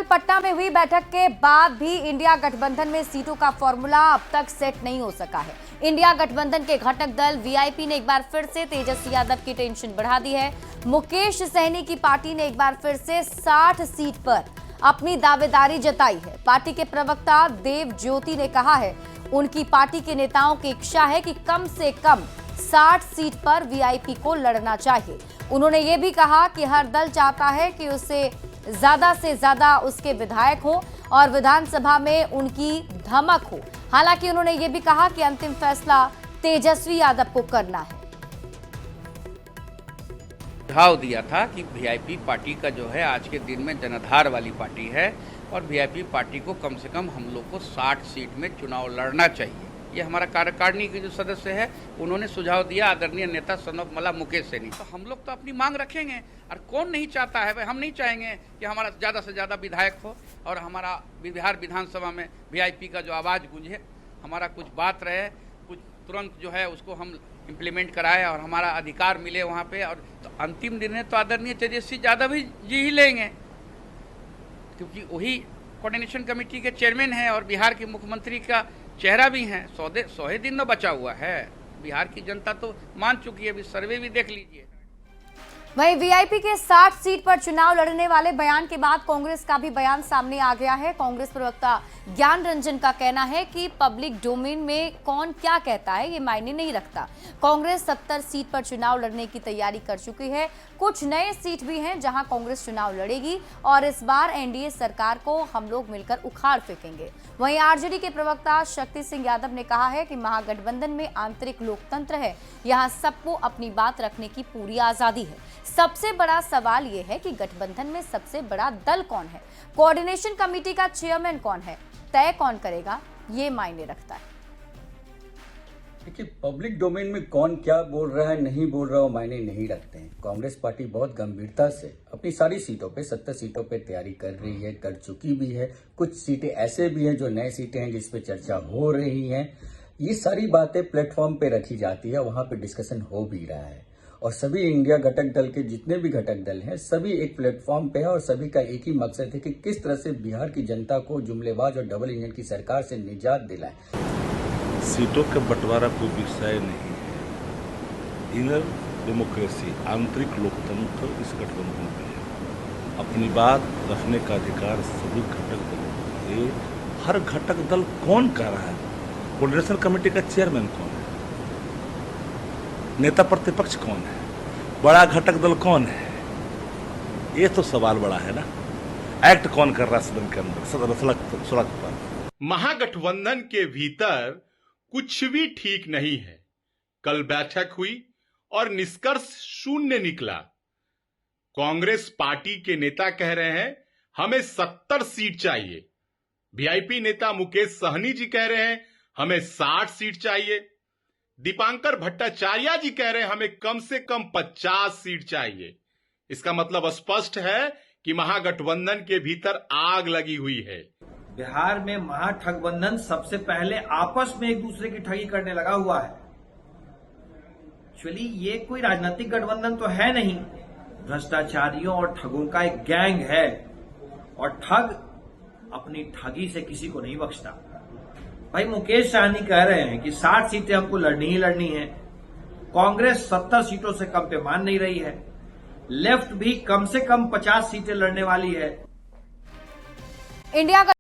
पटना में हुई बैठक के बाद भी इंडिया गठबंधन में सीटों का फॉर्मूला अब तक सेट नहीं हो सका है। इंडिया गठबंधन के घटक दल वीआईपी ने एक बार फिर से तेजस्वी यादव की टेंशन बढ़ा दी है। मुकेश सहनी की पार्टी ने एक बार फिर से 60 सीट पर अपनी दावेदारी जताई है। पार्टी के प्रवक्ता देव ज्योति ने कहा है उनकी पार्टी के नेताओं की इच्छा है कि कम से कम 60 सीट पर वीआईपी को लड़ना चाहिए। उन्होंने ये भी कहा कि हर दल चाहता है कि उससे ज्यादा से ज्यादा उसके विधायक हो और विधानसभा में उनकी धमक हो। हालांकि उन्होंने ये भी कहा कि अंतिम फैसला तेजस्वी यादव को करना है। सुझाव दिया था कि वीआईपी पार्टी का जो है आज के दिन में जनाधार वाली पार्टी है और वीआईपी पार्टी को कम से कम हम लोग को 60 सीट में चुनाव लड़ना चाहिए। ये हमारा कार्यकारिणी के जो सदस्य है उन्होंने सुझाव दिया, आदरणीय नेता सन ऑफ मला मुकेश सहनी। तो हम लोग तो अपनी मांग रखेंगे और कौन नहीं चाहता है भाई, हम नहीं चाहेंगे कि हमारा ज़्यादा से ज़्यादा विधायक हो और हमारा बिहार विधानसभा में वीआईपी का जो आवाज़ गूंजे, हमारा कुछ बात रहे, कुछ तुरंत जो है उसको हम इम्प्लीमेंट कराए और हमारा अधिकार मिले वहाँ पे। और तो अंतिम निर्णय तो आदरणीय तेजस्वी यादव जी ही लेंगे, क्योंकि वही कोऑर्डिनेशन कमेटी के चेयरमैन हैं और बिहार के मुख्यमंत्री का चेहरा भी हैं। 100 दिन न बचा हुआ है। बिहार की जनता तो मान चुकी है, अभी सर्वे भी देख लीजिए। वहीं वीआईपी के 60 सीट पर चुनाव लड़ने वाले बयान के बाद कांग्रेस का भी बयान सामने आ गया है। कांग्रेस प्रवक्ता ज्ञान रंजन का कहना है कि पब्लिक डोमेन में कौन क्या कहता है ये मायने नहीं रखता। कांग्रेस 70 सीट पर चुनाव लड़ने की तैयारी कर चुकी है। कुछ नए सीट भी हैं जहां कांग्रेस चुनाव लड़ेगी और इस बार एनडीए सरकार को हम लोग मिलकर उखाड़ फेंकेंगे। वहीं आरजेडी के प्रवक्ता शक्ति सिंह यादव ने कहा है कि महागठबंधन में आंतरिक लोकतंत्र है, यहाँ सबको अपनी बात रखने की पूरी आजादी है। सबसे बड़ा सवाल यह है कि गठबंधन में सबसे बड़ा दल कौन है, कोऑर्डिनेशन कमेटी का चेयरमैन कौन है, तय कौन करेगा, ये मायने रखता है। देखिए, पब्लिक डोमेन में कौन क्या बोल रहा है नहीं बोल रहा है मायने नहीं रखते हैं। कांग्रेस पार्टी बहुत गंभीरता से अपनी सारी सीटों पे 70 सीटों पे तैयारी कर रही है, कर चुकी भी है। कुछ सीटें ऐसे भी हैं जो नए सीटें हैं जिस पे चर्चा हो रही हैं। ये सारी बातें प्लेटफॉर्म पे रखी जाती है, वहां पे डिस्कशन हो भी रहा है और सभी इंडिया घटक दल के जितने भी घटक दल हैं सभी एक प्लेटफॉर्म पे है और सभी का एक ही मकसद है कि किस तरह से बिहार की जनता को जुमलेबाज और डबल इंजन की सरकार से निजात दिलाए। सीटों का बंटवारा कोई विषय नहीं है। इनर डेमोक्रेसी, आंतरिक लोकतंत्र इस गठबंधन में है। अपनी बात रखने का अधिकार सभी घटक दलों को है। हर घटक दल कौन कर रहा है, कोऑर्डिनेशन कमेटी का चेयरमैन कौन है, नेता प्रतिपक्ष कौन है, बड़ा घटक दल कौन है, ये तो सवाल बड़ा है ना। एक्ट कौन कर रहा है सदन के अंदर, सड़क पर। महागठबंधन के भीतर कुछ भी ठीक नहीं है। कल बैठक हुई और निष्कर्ष शून्य निकला। कांग्रेस पार्टी के नेता कह रहे हैं हमें 70 सीट चाहिए। वीआईपी नेता मुकेश सहनी जी कह रहे हैं हमें 60 सीट चाहिए। दीपांकर भट्टाचार्य जी कह रहे हैं हमें कम से कम 50 सीट चाहिए। इसका मतलब स्पष्ट है कि महागठबंधन के भीतर आग लगी हुई है। बिहार में महागठबंधन सबसे पहले आपस में एक दूसरे की ठगी करने लगा हुआ है। एक्चुअली ये कोई राजनीतिक गठबंधन तो है नहीं, भ्रष्टाचारियों और ठगों का एक गैंग है और ठग अपनी ठगी से किसी को नहीं बख्शता। भाई मुकेश सहनी कह रहे हैं कि 60 सीटें हमको लड़नी ही लड़नी है। कांग्रेस 70 सीटों से कम पे मान नहीं रही है। लेफ्ट भी कम से कम 50 सीटें लड़ने वाली है। इंडिया